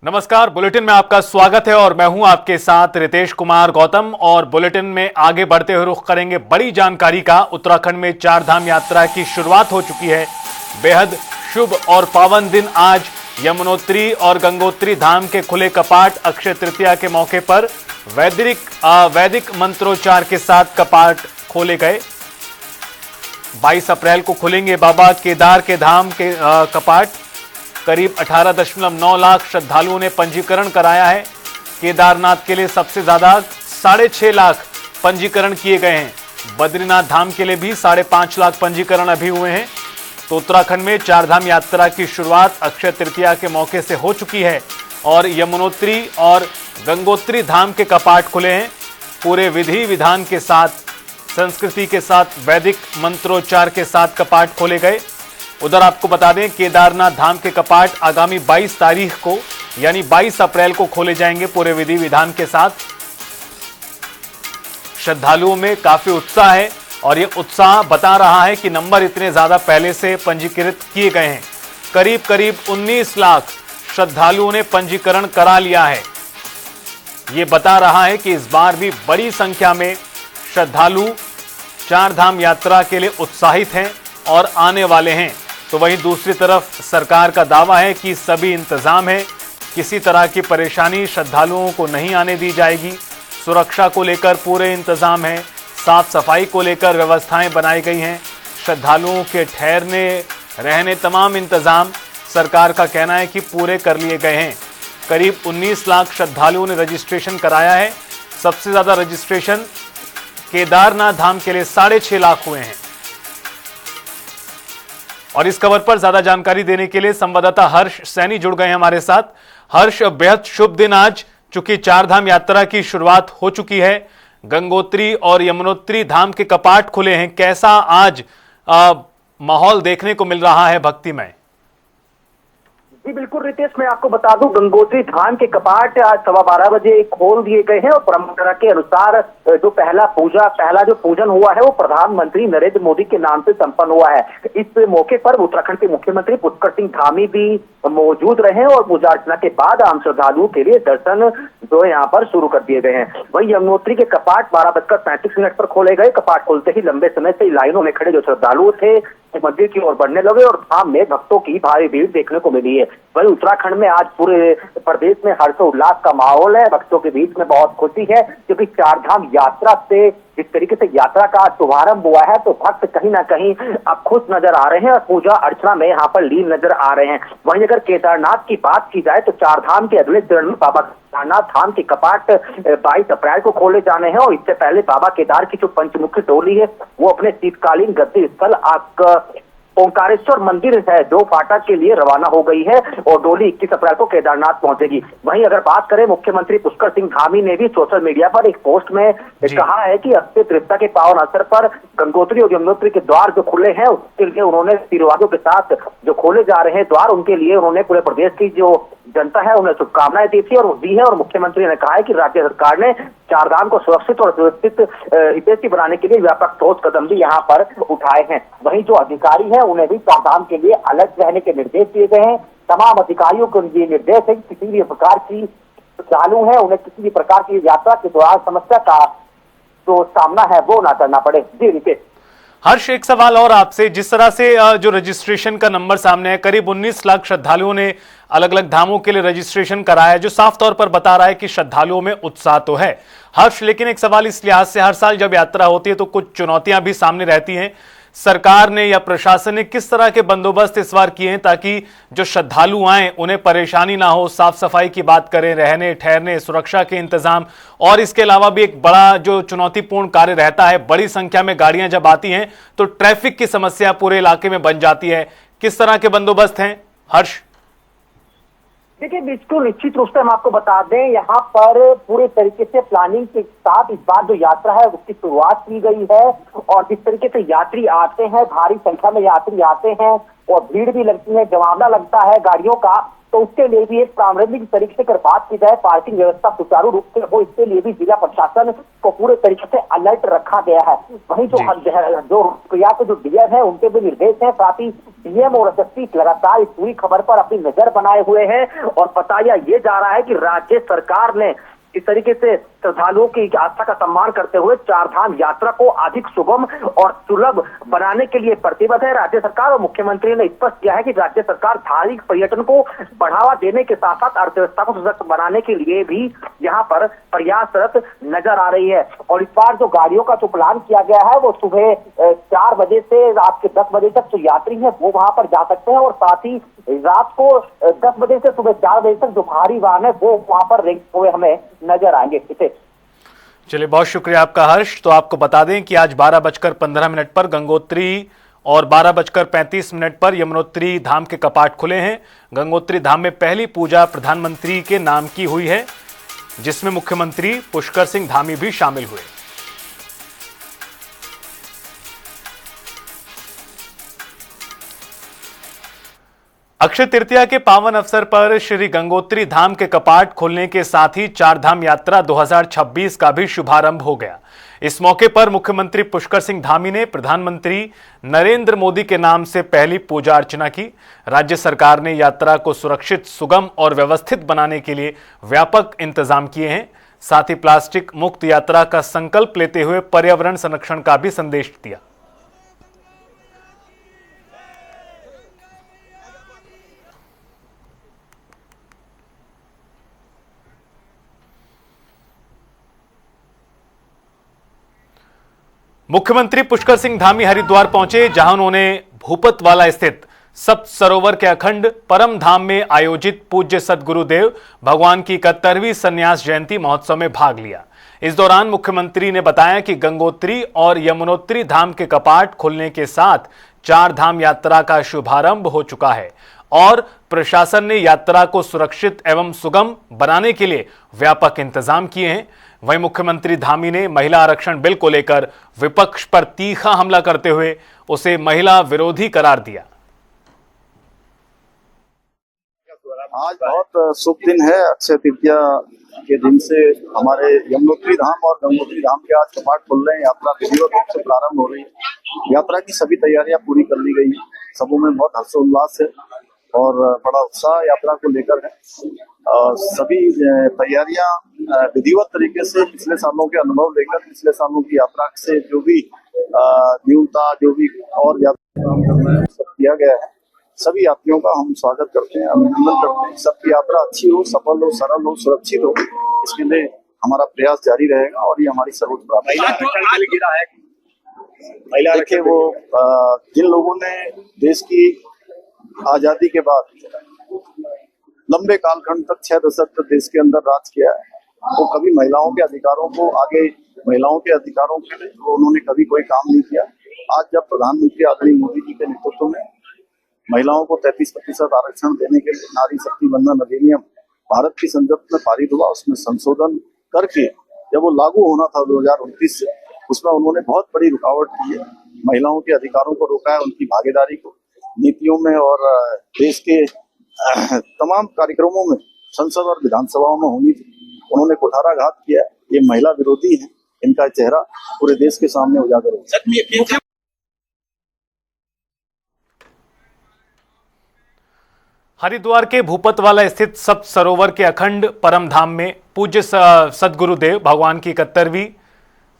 नमस्कार, बुलेटिन में आपका स्वागत है और मैं हूं आपके साथ रितेश कुमार गौतम। और बुलेटिन में आगे बढ़ते हुए रुख करेंगे बड़ी जानकारी का। उत्तराखंड में चार धाम यात्रा की शुरुआत हो चुकी है। बेहद शुभ और पावन दिन आज। यमुनोत्री और गंगोत्री धाम के खुले कपाट। अक्षय तृतीया के मौके पर वैदिक मंत्रोच्चार के साथ कपाट खोले गए। 22 अप्रैल को खुलेंगे बाबा केदार के धाम के कपाट। करीब 18.9 लाख श्रद्धालुओं ने पंजीकरण कराया है। केदारनाथ के लिए सबसे ज्यादा 6.5 लाख पंजीकरण किए गए हैं। बद्रीनाथ धाम के लिए भी 5.5 लाख पंजीकरण अभी हुए हैं। तो उत्तराखंड में चार धाम यात्रा की शुरुआत अक्षय तृतीया के मौके से हो चुकी है और यमुनोत्री और गंगोत्री धाम के कपाट खुले हैं। पूरे विधि विधान के साथ, संस्कृति के साथ, वैदिक मंत्रोच्चार के साथ कपाट खोले गए। उधर आपको बता दें, केदारनाथ धाम के कपाट आगामी 22 तारीख को यानी 22 अप्रैल को खोले जाएंगे पूरे विधि विधान के साथ। श्रद्धालुओं में काफी उत्साह है और ये उत्साह बता रहा है कि नंबर इतने ज्यादा पहले से पंजीकृत किए गए हैं। करीब 19 लाख श्रद्धालुओं ने पंजीकरण करा लिया है। ये बता रहा है कि इस बार भी बड़ी संख्या में श्रद्धालु चार धाम यात्रा के लिए उत्साहित हैं और आने वाले हैं। तो वहीं दूसरी तरफ सरकार का दावा है कि सभी इंतजाम है, किसी तरह की परेशानी श्रद्धालुओं को नहीं आने दी जाएगी। सुरक्षा को लेकर पूरे इंतजाम है, साफ सफाई को लेकर व्यवस्थाएं बनाई गई हैं। श्रद्धालुओं के ठहरने रहने तमाम इंतजाम सरकार का कहना है कि पूरे कर लिए गए हैं। करीब 19 लाख श्रद्धालुओं ने रजिस्ट्रेशन कराया है। सबसे ज्यादा रजिस्ट्रेशन केदारनाथ धाम के लिए 6.5 लाख हुए हैं। और इस खबर पर ज्यादा जानकारी देने के लिए संवाददाता हर्ष सैनी जुड़ गए हैं हमारे साथ। हर्ष, बेहद शुभ दिन आज, चूंकि चार धाम यात्रा की शुरुआत हो चुकी है। गंगोत्री और यमुनोत्री धाम के कपाट खुले हैं। कैसा आज माहौल देखने को मिल रहा है भक्तिमय? जी बिल्कुल रितेश, मैं आपको बता दूं, गंगोत्री धाम के कपाट आज 12:15 बजे खोल दिए गए हैं और परंपरा के अनुसार जो पहला जो पूजन हुआ है वो प्रधानमंत्री नरेंद्र मोदी के नाम से संपन्न हुआ है। इस मौके पर उत्तराखंड के मुख्यमंत्री पुष्कर सिंह धामी भी मौजूद रहे और पूजा अर्चना के बाद आम श्रद्धालुओं के लिए दर्शन जो है यहाँ पर शुरू कर दिए गए हैं। वहीं यमुनोत्री के कपाट 12:35 पर खोले गए। कपाट खोलते ही लंबे समय से लाइनों में खड़े जो श्रद्धालु थे मंदिर की ओर बढ़ने लगे और धाम में भक्तों की भारी भीड़ देखने को मिली है। वहीं उत्तराखंड में आज पूरे प्रदेश में हर्षोल्लास का माहौल है। भक्तों के बीच में बहुत खुशी है क्योंकि चार धाम यात्रा से जिस तरीके से यात्रा का शुभारंभ हुआ है तो भक्त कहीं ना कहीं अब खुश नजर आ रहे हैं और पूजा अर्चना में यहाँ पर लीन नजर आ रहे हैं। वहीं अगर केदारनाथ की बात की जाए तो चार धाम के अगले चरण में बाबा केदारनाथ धाम के कपाट 22 अप्रैल को खोले जाने हैं और इससे पहले बाबा केदार की जो पंचमुखी डोली है वो अपने शीतकालीन गद्दी स्थल ओंकारेश्वर मंदिर है जो फाटक के लिए रवाना हो गई है और डोली 21 अप्रैल को केदारनाथ पहुंचेगी। वहीं अगर बात करें, मुख्यमंत्री पुष्कर सिंह धामी ने भी सोशल मीडिया पर एक पोस्ट में कहा है कि अक्षय तृतीया के पावन अवसर पर गंगोत्री और यमुनोत्री के द्वार जो खुले हैं उसके लिए उन्होंने तीर्थवादियों के साथ जो खोले जा रहे हैं द्वार, उनके लिए उन्होंने पूरे प्रदेश की जो जनता है उन्हें शुभकामनाएं दी थी और दी है। और मुख्यमंत्री ने कहा है कि राज्य सरकार ने चार धाम को सुरक्षित और सुरक्षित हितैषी बनाने के लिए व्यापक ठोस कदम भी यहाँ पर उठाए हैं। वहीं जो अधिकारी हैं उन्हें भी चार धाम के लिए अलर्ट रहने के निर्देश दिए गए हैं। तमाम अधिकारियों को ये निर्देश है कि किसी भी प्रकार की चालू है उन्हें किसी भी प्रकार की यात्रा के दौरान समस्या का जो सामना है वो ना करना पड़े। जी रितेश। हर्ष, एक सवाल और आपसे। जिस तरह से जो रजिस्ट्रेशन का नंबर सामने है, करीब 19 लाख श्रद्धालुओं ने अलग अलग धामों के लिए रजिस्ट्रेशन कराया है, जो साफ तौर पर बता रहा है कि श्रद्धालुओं में उत्साह तो है। हर्ष, लेकिन एक सवाल इस लिहाज से, हर साल जब यात्रा होती है तो कुछ चुनौतियां भी सामने रहती हैं। सरकार ने या प्रशासन ने किस तरह के बंदोबस्त इस बार किए हैं ताकि जो श्रद्धालु आए उन्हें परेशानी ना हो? साफ सफाई की बात करें, रहने ठहरने, सुरक्षा के इंतजाम, और इसके अलावा भी एक बड़ा जो चुनौतीपूर्ण कार्य रहता है, बड़ी संख्या में गाड़ियां जब आती हैं तो ट्रैफिक की समस्या पूरे इलाके में बन जाती है। किस तरह के बंदोबस्त हैं हर्ष? देखिए बिल्कुल निश्चित रूप से हम आपको बता दें, यहाँ पर पूरे तरीके से प्लानिंग के साथ इस बार जो यात्रा है उसकी शुरुआत की गई है और जिस तरीके से यात्री आते हैं, भारी संख्या में यात्री आते हैं और भीड़ भी लगती है, जमावड़ा लगता है गाड़ियों का, तो उसके लिए भी एक प्रारंभिक तरीके से अगर बात की जाए पार्किंग व्यवस्था सुचारू रूप से हो, इसके लिए भी जिला प्रशासन को पूरे तरीके से अलर्ट रखा गया है। वहीं जो क्रिया के जो डीएम है उनके भी निर्देश है, साथ ही डीएम और एसएसपी लगातार इस पूरी खबर पर अपनी नजर बनाए हुए हैं और बताया ये जा रहा है कि राज्य सरकार ने इस तरीके से श्रद्धालुओं की आस्था का सम्मान करते हुए चार धाम यात्रा को अधिक सुगम और सुलभ बनाने के लिए प्रतिबद्ध है। राज्य सरकार और मुख्यमंत्री ने स्पष्ट किया है कि राज्य सरकार धार्मिक पर्यटन को बढ़ावा देने के साथ साथ अर्थव्यवस्था को सशक्त बनाने के लिए भी यहाँ पर प्रयासरत नजर आ रही है। और इस बार जो गाड़ियों का जो प्लान किया गया है वो सुबह 4 बजे से रात के 10 बजे तक जो यात्री है वो वहां पर जा सकते हैं और साथ ही रात को 10 बजे से सुबह 4 बजे तक जो भारी वाहन है वो वहां पर रेंगते हुए हमें नजर आएंगे। चलिए, बहुत शुक्रिया आपका हर्ष। तो आपको बता दें कि आज 12:15 पर गंगोत्री और 12:35 पर यमुनोत्री धाम के कपाट खुले हैं। गंगोत्री धाम में पहली पूजा प्रधानमंत्री के नाम की हुई है, जिसमें मुख्यमंत्री पुष्कर सिंह धामी भी शामिल हुए। अक्षय तृतीया के पावन अवसर पर श्री गंगोत्री धाम के कपाट खुलने के साथ ही चार धाम यात्रा 2026 का भी शुभारंभ हो गया। इस मौके पर मुख्यमंत्री पुष्कर सिंह धामी ने प्रधानमंत्री नरेंद्र मोदी के नाम से पहली पूजा अर्चना की। राज्य सरकार ने यात्रा को सुरक्षित, सुगम और व्यवस्थित बनाने के लिए व्यापक इंतजाम किए हैं। साथ ही प्लास्टिक मुक्त यात्रा का संकल्प लेते हुए पर्यावरण संरक्षण का भी संदेश दिया। मुख्यमंत्री पुष्कर सिंह धामी हरिद्वार पहुंचे, जहां उन्होंने भूपतवाला स्थित सप्त सरोवर के अखंड परम धाम में आयोजित पूज्य सद्गुरुदेव भगवान की 71वीं संन्यास जयंती महोत्सव में भाग लिया। इस दौरान मुख्यमंत्री ने बताया कि गंगोत्री और यमुनोत्री धाम के कपाट खुलने के साथ चार धाम यात्रा का शुभारंभ हो चुका है और प्रशासन ने यात्रा को सुरक्षित एवं सुगम बनाने के लिए व्यापक इंतजाम किए हैं। वहीं मुख्यमंत्री धामी ने महिला आरक्षण बिल को लेकर विपक्ष पर तीखा हमला करते हुए उसे महिला विरोधी करार दिया। आज बहुत शुभ दिन है। अक्षय तृतीया के दिन से हमारे यमुनोत्री धाम और गंगोत्री धाम के आज कपाट खुल रहे हैं। यात्रा विधिवत रूप से प्रारंभ हो रही है। यात्रा की सभी तैयारियां पूरी कर ली गई है। सबों में बहुत हर्षोल्लास है और बड़ा उत्साह यात्रा को लेकर है। सभी तैयारियां विधिवत तरीके से पिछले सालों के अनुभव लेकर पिछले सालों की यात्रा से जो भी न्यूनता जो भी और सब किया गया है, सभी यात्रियों का हम स्वागत करते हैं, अभिनंदन करते हैं। सबकी यात्रा अच्छी हो, सफल हो, सरल हो, सुरक्षित हो, इसके लिए हमारा प्रयास जारी रहेगा और ये हमारी सर्वोच्च प्राथमिकता है। देखिए, वो जिन लोगों ने देश की आजादी के बाद लंबे कालखंड तक 6 दशक तक देश के अंदर राज किया है, वो कभी महिलाओं के अधिकारों को आगे महिलाओं के अधिकारों के लिए उन्होंने कभी कोई काम नहीं किया। आज जब प्रधानमंत्री आदरणीय मोदी जी के नेतृत्व में महिलाओं को 33% आरक्षण देने के लिए नारी शक्ति वंदन अधिनियम भारत की संसद में पारित हुआ, उसमें संशोधन करके जब वो लागू होना था 2029 से, उसमें उन्होंने बहुत बड़ी रुकावट की है। महिलाओं के अधिकारों को रोका है, उनकी भागीदारी को नीतियों में और देश के तमाम कार्यक्रमों में संसद और विधानसभाओं में होनी थी। उन्होंने कुठाराघात किया। ये महिला विरोधी है, इनका चेहरा पूरे देश के सामने उजागर हो। हरिद्वार के भूपतवाला स्थित सप्त सरोवर के अखंड परम धाम में पूज्य सद्गुरुदेव भगवान की 71वीं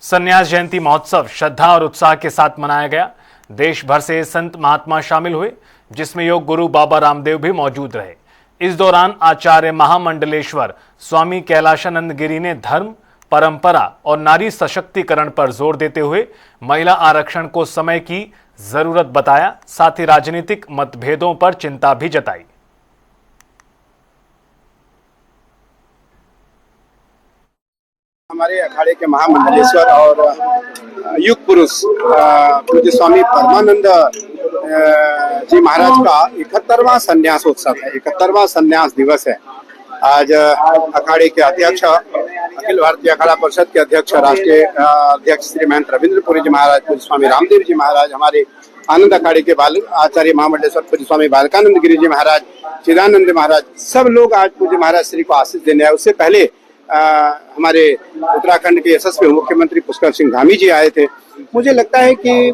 संन्यास जयंती महोत्सव श्रद्धा और उत्साह के साथ मनाया गया। देश भर से संत महात्मा शामिल हुए, जिसमें योग गुरु बाबा रामदेव भी मौजूद रहे। इस दौरान आचार्य महामंडलेश्वर स्वामी कैलाशानंद गिरी ने धर्म, परंपरा और नारी सशक्तिकरण पर जोर देते हुए महिला आरक्षण को समय की जरूरत बताया। साथ ही राजनीतिक मतभेदों पर चिंता भी जताई। हमारे अखाड़े के महामंडलेश्वर और युग पुरुष पूज्य स्वामी परमानंद जी महाराज का 71वां संन्यासोत्सव है, 71वां संन्यास दिवस है। आज अखाड़े के अध्यक्ष, अखिल भारतीय अखाड़ा परिषद के अध्यक्ष, राष्ट्रीय अध्यक्ष श्री महंत रविंद्रपुरी जी महाराज, पूज्य स्वामी रामदेव जी महाराज, हमारे आनंद अखाड़े के बाल आचार्य महामंडलेश्वर पूज्य स्वामी बालकानंद गिरी जी महाराज, चिदानंद महाराज, सब लोग आज पूज्य महाराज श्री को आशीष देने आए। उससे पहले हमारे उत्तराखंड के यशस्वी मुख्यमंत्री पुष्कर सिंह धामी जी आए थे। मुझे लगता है कि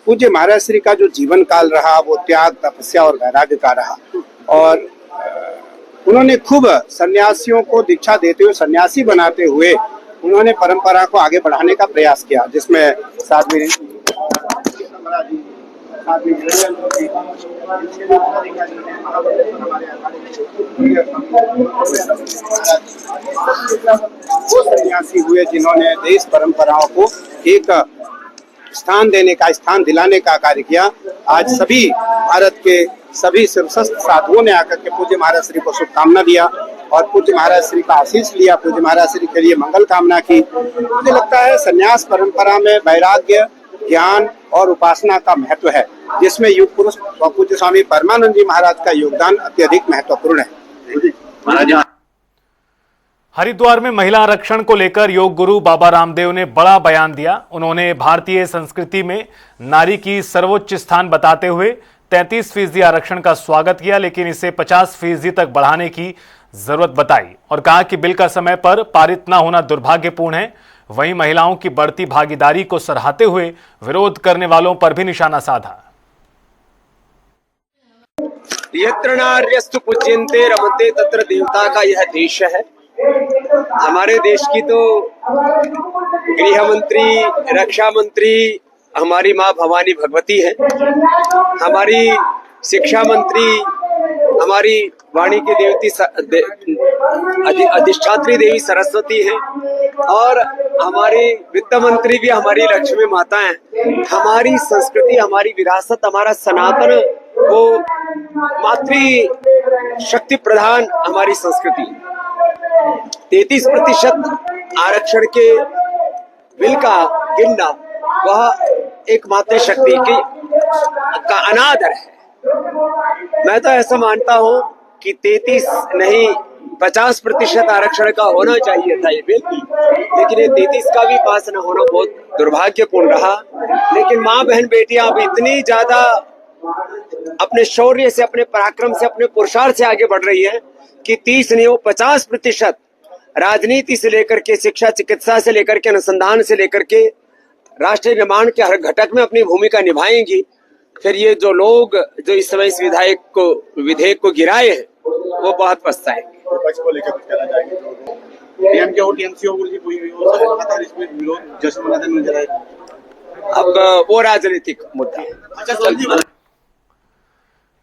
पूज्य महाराज श्री का जो जीवन काल रहा वो त्याग, तपस्या और वैराग्य का रहा, और उन्होंने खूब सन्यासियों को दीक्षा देते हुए, सन्यासी बनाते हुए उन्होंने परंपरा को आगे बढ़ाने का प्रयास किया, जिसमें साध्वी वो सन्यासी हुए जिन्होंने देश परंपराओं को एक स्थान देने का, स्थान दिलाने का कार्य किया। आज सभी भारत के सभी शीर्षस्थ साधुओं ने आकर के पूज्य महाराज श्री को शुभकामना दिया और पूज्य महाराज श्री का आशीष लिया, पूज्य महाराज श्री के लिए मंगल कामना की। मुझे लगता है संन्यास परंपरा में वैराग्य, ज्ञान और उपासना का महत्व है, जिसमें युग पुरुष पूज्य स्वामी परमानंद जी महाराज का योगदान अत्यधिक महत्वपूर्ण है। हरिद्वार में महिला आरक्षण को लेकर योग गुरु बाबा रामदेव ने बड़ा बयान दिया। उन्होंने भारतीय संस्कृति में नारी की सर्वोच्च स्थान बताते हुए 33% आरक्षण का स्वागत किया, लेकिन इसे 50% तक बढ़ाने की जरूरत बताई और कहा कि बिल का समय पर पारित न होना दुर्भाग्यपूर्ण है। वहीं महिलाओं की बढ़ती भागीदारी को सराहते हुए विरोध करने वालों पर भी निशाना साधा। यत्र नार्यस्तु पूज्यन्ते रमन्ते तत्र देवता का यह देश है। हमारे देश की तो गृह मंत्री, रक्षा मंत्री हमारी माँ भवानी भगवती है, हमारी शिक्षा मंत्री हमारी वाणी की देवती अधिष्ठात्री देवी सरस्वती है, और हमारी वित्त मंत्री भी हमारी लक्ष्मी माता है। हमारी संस्कृति, हमारी विरासत, हमारा सनातन वो मातृ शक्ति प्रधान हमारी संस्कृति। 33% आरक्षण के बिल का गिनना वह एक मातृ शक्ति का अनादर है। मैं तो ऐसा मानता हूं कि 33 नहीं 50% आरक्षण का होना चाहिए था ये बिल, लेकिन ये 33 का भी पास न होना बहुत दुर्भाग्यपूर्ण रहा। लेकिन माँ बहन बेटियां अब इतनी ज्यादा अपने शौर्य से, अपने पराक्रम से, अपने पुरुषार्थ से आगे बढ़ रही है कि 30 नहीं हो 50% राजनीति से लेकर के शिक्षा, चिकित्सा से लेकर के अनुसंधान से लेकर के राष्ट्र निर्माण के हर घटक में अपनी भूमिका निभाएंगी। फिर ये जो लोग जो इस समय इस विधेयक को गिराए हैं वो बहुत पछताएंगे। विपक्ष को लेकर कुछ कहना चाहेंगे? टीएमके और टीएमसी कोई लगातार इसमें विरोध जश्न मनाते नजर आए। अब वो राजनीतिक मुद्दा है।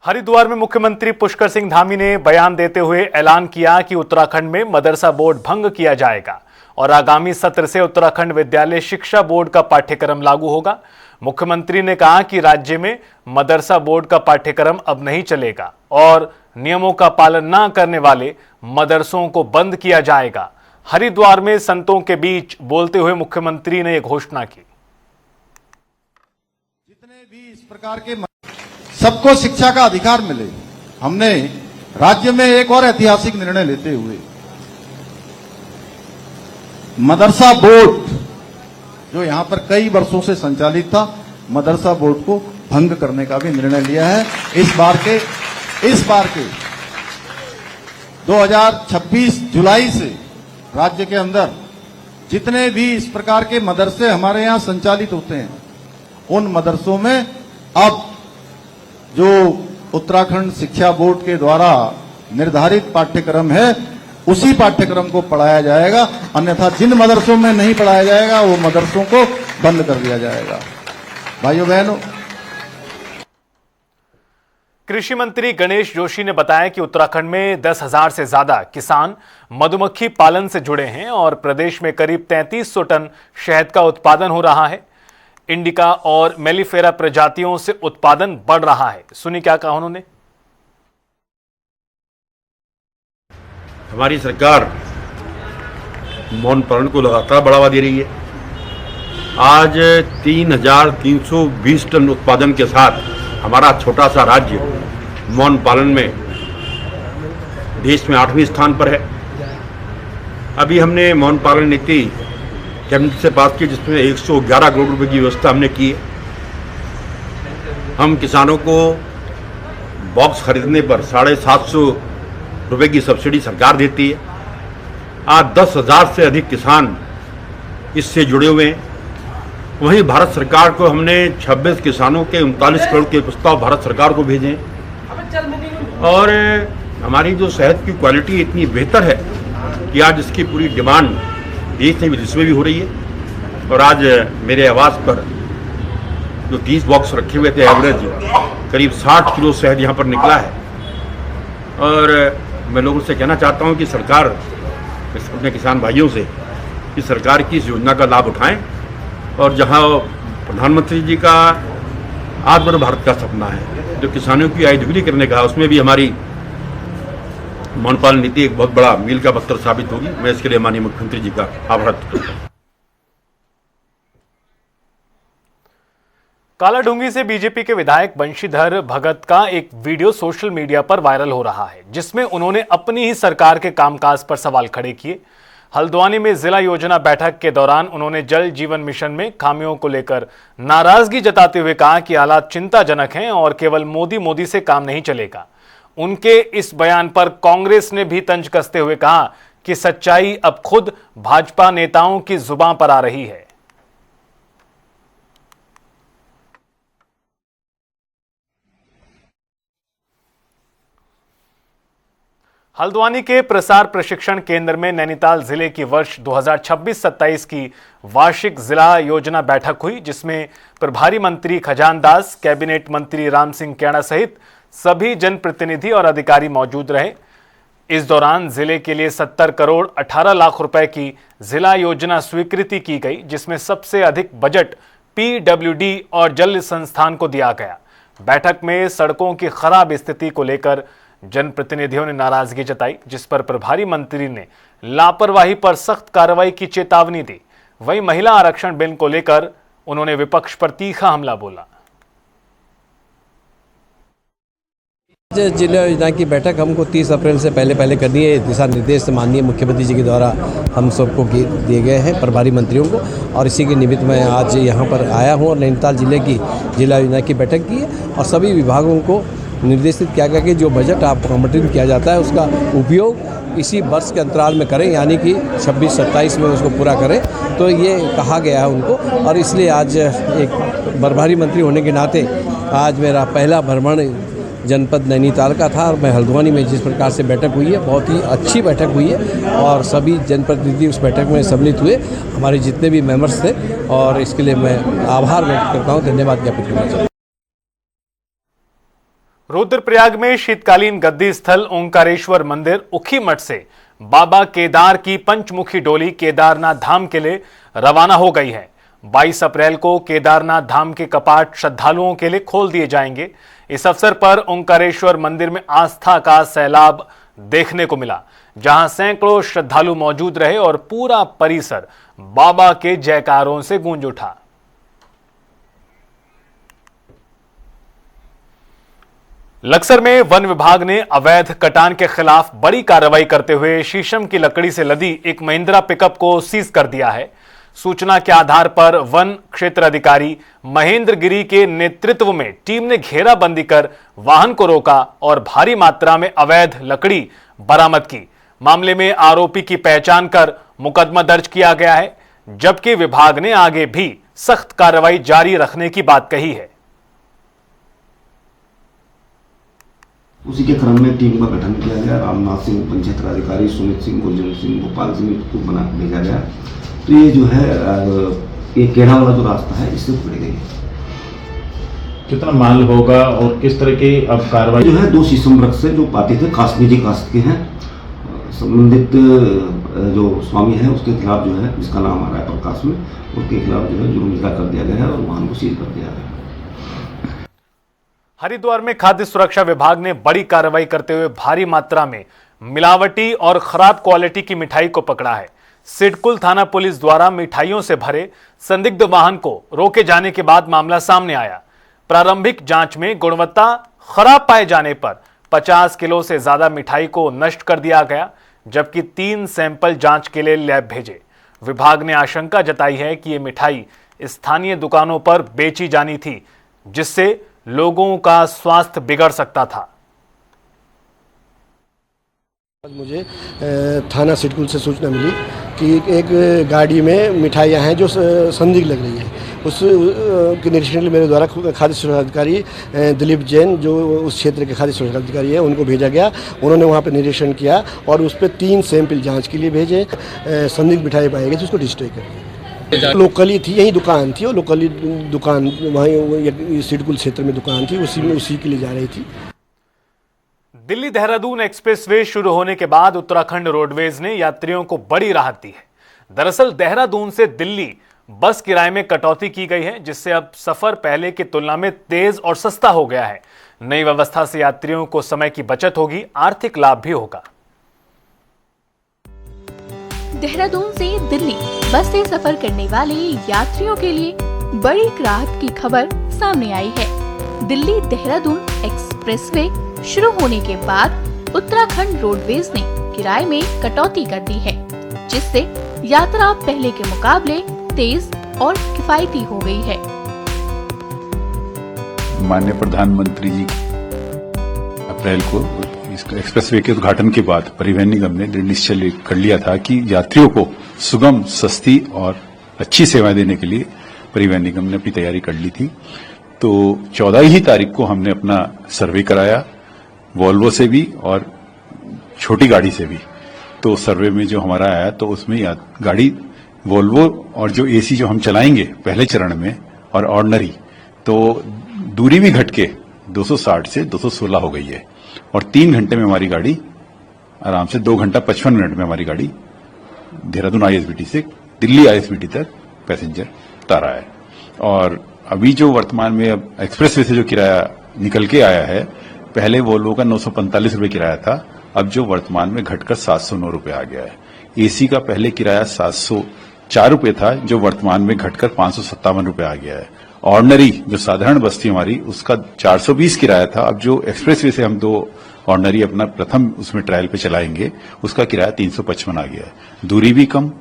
हरिद्वार में मुख्यमंत्री पुष्कर सिंह धामी ने बयान देते हुए ऐलान किया कि उत्तराखंड में मदरसा बोर्ड भंग किया जाएगा और आगामी सत्र से उत्तराखंड विद्यालय शिक्षा बोर्ड का पाठ्यक्रम लागू होगा। मुख्यमंत्री ने कहा कि राज्य में मदरसा बोर्ड का पाठ्यक्रम अब नहीं चलेगा और नियमों का पालन न करने वाले मदरसों को बंद किया जाएगा। हरिद्वार में संतों के बीच बोलते हुए मुख्यमंत्री ने यह घोषणा की। जितने भी इस प्रकार के सबको शिक्षा का अधिकार मिले, हमने राज्य में एक और ऐतिहासिक निर्णय लेते हुए मदरसा बोर्ड जो यहां पर कई वर्षों से संचालित था, मदरसा बोर्ड को भंग करने का भी निर्णय लिया है। इस बार के 2026 जुलाई से राज्य के अंदर जितने भी इस प्रकार के मदरसे हमारे यहां संचालित होते हैं, उन मदरसों में अब जो उत्तराखंड शिक्षा बोर्ड के द्वारा निर्धारित पाठ्यक्रम है उसी पाठ्यक्रम को पढ़ाया जाएगा। अन्यथा जिन मदरसों में नहीं पढ़ाया जाएगा वो मदरसों को बंद कर दिया जाएगा। भाइयों बहनों, कृषि मंत्री गणेश जोशी ने बताया कि उत्तराखंड में 10,000 से ज्यादा किसान मधुमक्खी पालन से जुड़े हैं और प्रदेश में करीब 3300 टन शहद का उत्पादन हो रहा है। इंडिका और मेलिफेरा प्रजातियों से उत्पादन बढ़ रहा है। सुनिए क्या कहा उन्होंने। हमारी सरकार मौन पालन को लगातार बढ़ावा दे रही है। आज 3,320 टन उत्पादन के साथ हमारा छोटा सा राज्य मौन पालन में देश में 8वें स्थान पर है। अभी हमने मौन पालन नीति कैबिनेट से पास की, जिसमें 111 करोड़ रुपए की व्यवस्था हमने की है। हम किसानों को बॉक्स खरीदने पर 750 रुपये की सब्सिडी सरकार देती है। आज 10,000 से अधिक किसान इससे जुड़े हुए हैं। वहीं भारत सरकार को हमने 26 किसानों के 39 करोड़ के प्रस्ताव भारत सरकार को भेजे और हमारी जो शहद की क्वालिटी इतनी बेहतर है कि आज इसकी पूरी डिमांड देश में विदेश में भी हो रही है। और आज मेरे आवास पर जो 30 बॉक्स रखे हुए थे एवरेज करीब 60 किलो शहद यहाँ पर निकला है। और मैं लोगों से कहना चाहता हूँ कि सरकार अपने किसान भाइयों से कि सरकार की इस योजना का लाभ उठाएं और जहाँ प्रधानमंत्री जी का आत्मनिर्भर भारत का सपना है जो किसानों की आय दुगनी करने का, उसमें भी हमारी मोनपालन नीति एक बहुत बड़ा मील का पत्थर साबित होगी। मैं इसके लिए माननीय मुख्यमंत्री जी का आभार व्यक्त करता हूँ। कालाढूंगी से बीजेपी के विधायक बंशीधर भगत का एक वीडियो सोशल मीडिया पर वायरल हो रहा है, जिसमें उन्होंने अपनी ही सरकार के कामकाज पर सवाल खड़े किए। हल्द्वानी में जिला योजना बैठक के दौरान उन्होंने जल जीवन मिशन में खामियों को लेकर नाराजगी जताते हुए कहा कि हालात चिंताजनक हैं और केवल मोदी से काम नहीं चलेगा। उनके इस बयान पर कांग्रेस ने भी तंज कसते हुए कहा कि सच्चाई अब खुद भाजपा नेताओं की जुबान पर आ रही है। हल्द्वानी के प्रसार प्रशिक्षण केंद्र में नैनीताल जिले की वर्ष 2026-27 की वार्षिक जिला योजना बैठक हुई, जिसमें प्रभारी मंत्री खजान दास, कैबिनेट मंत्री राम सिंह कैणा सहित सभी जनप्रतिनिधि और अधिकारी मौजूद रहे। इस दौरान जिले के लिए 70 करोड़ 18 लाख रुपए की जिला योजना स्वीकृति की गई, जिसमें सबसे अधिक बजट PWD और जल संस्थान को दिया गया। बैठक में सड़कों की खराब स्थिति को लेकर जनप्रतिनिधियों ने नाराजगी जताई, जिस पर प्रभारी मंत्री ने लापरवाही पर सख्त कार्रवाई की चेतावनी दी। वहीं महिला आरक्षण बिल को लेकर उन्होंने विपक्ष पर तीखा हमला बोला। जिला योजना की बैठक हमको 30 अप्रैल से पहले करनी है। दिशा निर्देश माननीय मुख्यमंत्री जी के द्वारा हम सबको दिए गए हैं, प्रभारी मंत्रियों को, और इसी के निमित्त मैं आज यहाँ पर आया हूँ और नैनीताल जिले की जिला योजना की बैठक की है और सभी विभागों को निर्देशित किया गया कि जो बजट आपको आवंटित किया जाता है उसका उपयोग इसी वर्ष के अंतराल में करें, यानी कि 26-27 में उसको पूरा करें। तो ये कहा गया है उनको और इसलिए आज एक प्रभारी मंत्री होने के नाते आज मेरा पहला भ्रमण जनपद नैनीताल का था और मैं हल्द्वानी में जिस प्रकार से बैठक हुई है, बहुत ही अच्छी बैठक हुई है और सभी जनप्रतिनिधि उस बैठक में सम्मिलित हुए, हमारे जितने भी मेंबर्स थे, और इसके लिए मैं आभार व्यक्त करता हूँ, धन्यवाद ज्ञापित करना चाहता हूँ। रुद्रप्रयाग में शीतकालीन गद्दी स्थल ओंकारेश्वर मंदिर उखी मठ से बाबा केदार की पंचमुखी डोली केदारनाथ धाम के लिए रवाना हो गई है। 22 अप्रैल को केदारनाथ धाम के कपाट श्रद्धालुओं के लिए खोल दिए जाएंगे। इस अवसर पर ओंकारेश्वर मंदिर में आस्था का सैलाब देखने को मिला, जहां सैकड़ों श्रद्धालु मौजूद रहे और पूरा परिसर बाबा के जयकारों से गूंज उठा। लक्सर में वन विभाग ने अवैध कटान के खिलाफ बड़ी कार्रवाई करते हुए शीशम की लकड़ी से लदी एक महिंद्रा पिकअप को सीज कर दिया है। सूचना के आधार पर वन क्षेत्र अधिकारी महेंद्र गिरी के नेतृत्व में टीम ने घेराबंदी कर वाहन को रोका और भारी मात्रा में अवैध लकड़ी बरामद की। मामले में आरोपी की पहचान कर मुकदमा दर्ज किया गया है, जबकि विभाग ने आगे भी सख्त कार्रवाई जारी रखने की बात कही है। उसी के क्रम में टीम का गठन किया गया। रामनाथ सिंह पंचायत अधिकारी, सुमित सिंह, गुरजन सिंह, गोपाल सिंह को बना भेजा गया। तो ये जो है ये केड़ा वाला जो रास्ता है इससे पकड़ी गई है। कितना माल होगा और किस तरह की अब कार्रवाई जो है 2 शीशम वृक्ष से जो पाते थे काश्मीरी कास्ट के हैं, संबंधित जो स्वामी है उसके खिलाफ जो है, जिसका नाम आ रहा है प्रकाश में, उसके खिलाफ जो है जुर्म लगा कर दिया गया है और वाहन को सील कर दिया गया है। हरिद्वार में खाद्य सुरक्षा विभाग ने बड़ी कार्रवाई करते हुए भारी मात्रा में मिलावटी और खराब क्वालिटी की मिठाई को पकड़ा है। सिडकुल थाना पुलिस द्वारा मिठाइयों से भरे संदिग्ध वाहन को रोके जाने के बाद मामला सामने आया। प्रारंभिक जांच में गुणवत्ता खराब पाए जाने पर 50 किलो से ज्यादा मिठाई को नष्ट कर दिया गया, जबकि 3 सैंपल जांच के लिए लैब भेजे। विभाग ने आशंका जताई है कि ये मिठाई स्थानीय दुकानों पर बेची जानी थी, जिससे लोगों का स्वास्थ्य बिगड़ सकता था। आज मुझे थाना सिडकुल से सूचना मिली कि एक गाड़ी में मिठाइयाँ हैं जो संदिग्ध लग रही है। उस के निरीक्षण के लिए मेरे द्वारा खाद्य सुरक्षा अधिकारी दिलीप जैन, जो उस क्षेत्र के खाद्य सुरक्षा अधिकारी है, उनको भेजा गया। उन्होंने वहाँ पर निरीक्षण किया और उस पर 3 सैंपल जांच के लिए भेजे। संदिग्ध मिठाई पाई गई तो उसको डिस्ट्रॉय कर दिया। लोकली थी, यही दुकान थी, और लोकली दुकान वहीं सिडकुल क्षेत्र में दुकान थी, उसी के लिए जा रही थी। दिल्ली देहरादून एक्सप्रेसवे शुरू होने के बाद उत्तराखंड रोडवेज ने यात्रियों को बड़ी राहत दी है। दरअसल देहरादून से दिल्ली बस किराए में कटौती की गई है, जिससे अब सफर पहले की तुलना में तेज और सस्ता हो गया है। नई व्यवस्था से यात्रियों को समय की बचत होगी, आर्थिक लाभ भी होगा। देहरादून से दिल्ली बस से सफर करने वाले यात्रियों के लिए बड़ी राहत की खबर सामने आई है। दिल्ली देहरादून एक्सप्रेसवे शुरू होने के बाद उत्तराखंड रोडवेज ने किराए में कटौती कर दी है, जिससे यात्रा पहले के मुकाबले तेज और किफायती हो गई है। माननीय प्रधानमंत्री जी अप्रैल को इस एक्सप्रेसवे के उद्घाटन के बाद परिवहन निगम ने दृढ़ निश्चय कर लिया था कि यात्रियों को सुगम, सस्ती और अच्छी सेवाएं देने के लिए परिवहन निगम ने अपनी तैयारी कर ली थी। तो 14 ही तारीख को हमने अपना सर्वे कराया, वॉल्वो से भी और छोटी गाड़ी से भी। तो सर्वे में जो हमारा आया तो उसमें गाड़ी वॉल्वो और जो एसी जो हम चलाएंगे पहले चरण में और ऑर्डिनरी, तो दूरी भी घट के 260 से 216 हो गई है, और 3 घंटे में हमारी गाड़ी आराम से 2 घंटा 55 मिनट में हमारी गाड़ी देहरादून आईएसबीटी से दिल्ली आईएसबीटी तक पैसेंजर उतारा है। और अभी जो वर्तमान में अब एक्सप्रेसवे से जो किराया निकल के आया है, पहले वोल्वो का 945 रुपये किराया था, अब जो वर्तमान में घटकर 709 रुपये आ गया है। एसी का पहले किराया 704 रुपये था, जो वर्तमान में घटकर 557 रुपये आ गया है। ऑर्डिनरी जो साधारण बस थी हमारी, उसका 420 किराया था, अब जो एक्सप्रेसवे से हम 2 ऑर्डिनरी अपना प्रथम उसमें ट्रायल पे चलाएंगे, उसका किराया 355 आ गया है। दूरी भी कम,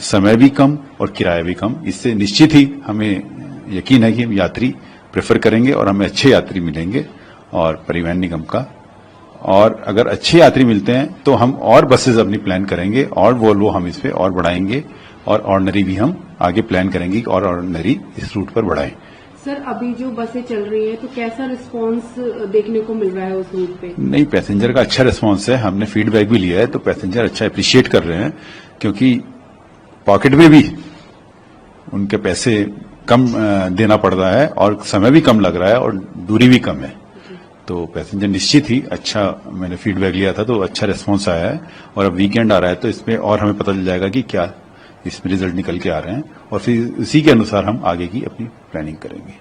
समय भी कम और किराया भी कम। इससे निश्चित ही हमें यकीन है कि हम यात्री प्रेफर करेंगे और हमें अच्छे यात्री मिलेंगे और परिवहन निगम का। और अगर अच्छे यात्री मिलते हैं तो हम और बसेज अपनी प्लान करेंगे और वोल्वो हम इस पे और बढ़ाएंगे, और ऑर्डिनरी भी हम आगे प्लान करेंगे और ऑर्डिनरी इस रूट पर बढ़ाएं। सर, अभी जो बसें चल रही हैं तो कैसा रिस्पांस देखने को मिल रहा है उस रूट पे? नहीं, पैसेंजर का अच्छा रिस्पांस है, हमने फीडबैक भी लिया है, तो पैसेंजर अच्छा अप्रिशिएट कर रहे हैं, क्योंकि पॉकेट में भी उनके पैसे कम देना पड़ रहा है और समय भी कम लग रहा है और दूरी भी कम है। तो पैसेंजर निश्चित ही अच्छा, मैंने फीडबैक लिया था तो अच्छा रिस्पांस आया है। और अब वीकेंड आ रहा है तो इसमें और हमें पता चल जाएगा कि क्या इसमें रिजल्ट निकल के आ रहे हैं, और फिर उसी के अनुसार हम आगे की अपनी प्लानिंग करेंगे।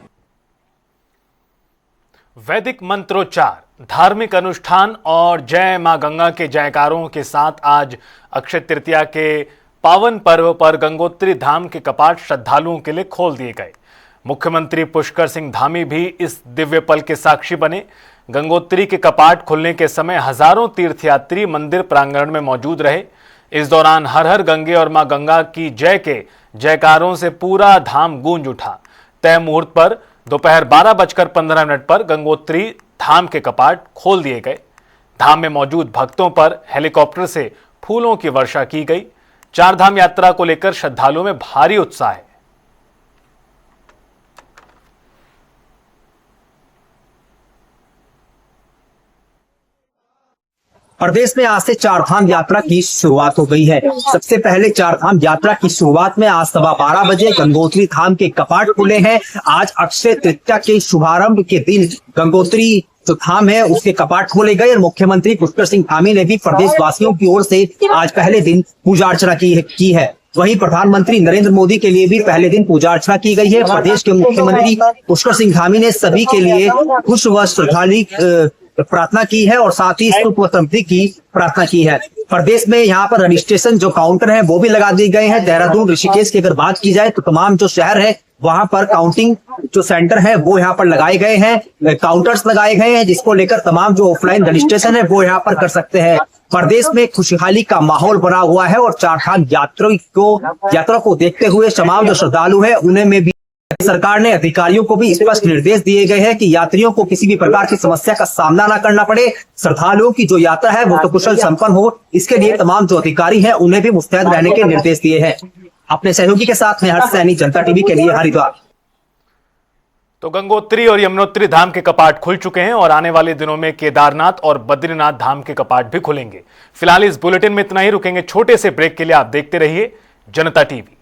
वैदिक मंत्रोच्चार, धार्मिक अनुष्ठान और जय मां गंगा के जयकारों के साथ आज अक्षय तृतीया के पावन पर्व पर गंगोत्री धाम के कपाट श्रद्धालुओं के लिए खोल दिए गए। मुख्यमंत्री पुष्कर सिंह धामी भी इस दिव्य पल के साक्षी बने। गंगोत्री के कपाट खुलने के समय हजारों तीर्थयात्री मंदिर प्रांगण में मौजूद रहे। इस दौरान हर हर गंगे और मां गंगा की जय के जयकारों से पूरा धाम गूंज उठा। तय मुहूर्त पर दोपहर 12:15 पर गंगोत्री धाम के कपाट खोल दिए गए। धाम में मौजूद भक्तों पर हेलीकॉप्टर से फूलों की वर्षा की गई। 4 धाम यात्रा को लेकर श्रद्धालुओं में भारी उत्साह है। प्रदेश में आज से 4 धाम यात्रा की शुरुआत हो गई है। सबसे पहले 4 धाम यात्रा की शुरुआत में आज 12:15 बजे गंगोत्री धाम के कपाट खुले हैं। आज अक्षय तृतीया के शुभारंभ के दिन गंगोत्री जो धाम है उसके कपाट खोले गए और मुख्यमंत्री पुष्कर सिंह धामी ने भी प्रदेश वासियों की ओर से आज पहले दिन पूजा अर्चना की है। वहीं प्रधानमंत्री नरेंद्र मोदी के लिए भी पहले दिन पूजा अर्चना की गई है। प्रदेश के मुख्यमंत्री पुष्कर सिंह धामी ने सभी के लिए खुश व श्रद्धालु प्रार्थना की है और साथ ही सुख व समृद्धि की प्रार्थना की है। प्रदेश में यहाँ पर रजिस्ट्रेशन जो काउंटर है वो भी लगा दिए गए हैं। देहरादून, ऋषिकेश की अगर बात की जाए तो तमाम जो शहर है वहां पर काउंटिंग जो सेंटर है वो यहाँ पर लगाए गए हैं, काउंटर्स लगाए गए हैं, जिसको लेकर तमाम जो ऑफलाइन रजिस्ट्रेशन है वो यहाँ पर कर सकते हैं। प्रदेश में खुशहाली का माहौल बना हुआ है और 4 धाम यात्रा को देखते हुए तमाम जो श्रद्धालु है उन्हें में भी सरकार ने अधिकारियों को भी स्पष्ट निर्देश दिए गए हैं कि यात्रियों को किसी भी प्रकार की समस्या का सामना न करना पड़े। श्रद्धालुओं की जो यात्रा है वो तो कुशल संपन्न हो, इसके लिए तमाम जो अधिकारी हैं उन्हें भी मुस्तैद रहने के निर्देश दिए हैं। अपने सहयोगी के साथ मैं हर्ष सैनी, जनता टीवी के लिए हरिद्वार। तो गंगोत्री और यमुनोत्री धाम के कपाट खुल चुके हैं और आने वाले दिनों में केदारनाथ और बद्रीनाथ धाम के कपाट भी खुलेंगे। फिलहाल इस बुलेटिन में इतना ही, रुकेंगे छोटे से ब्रेक के लिए। आप देखते रहिए जनता टीवी।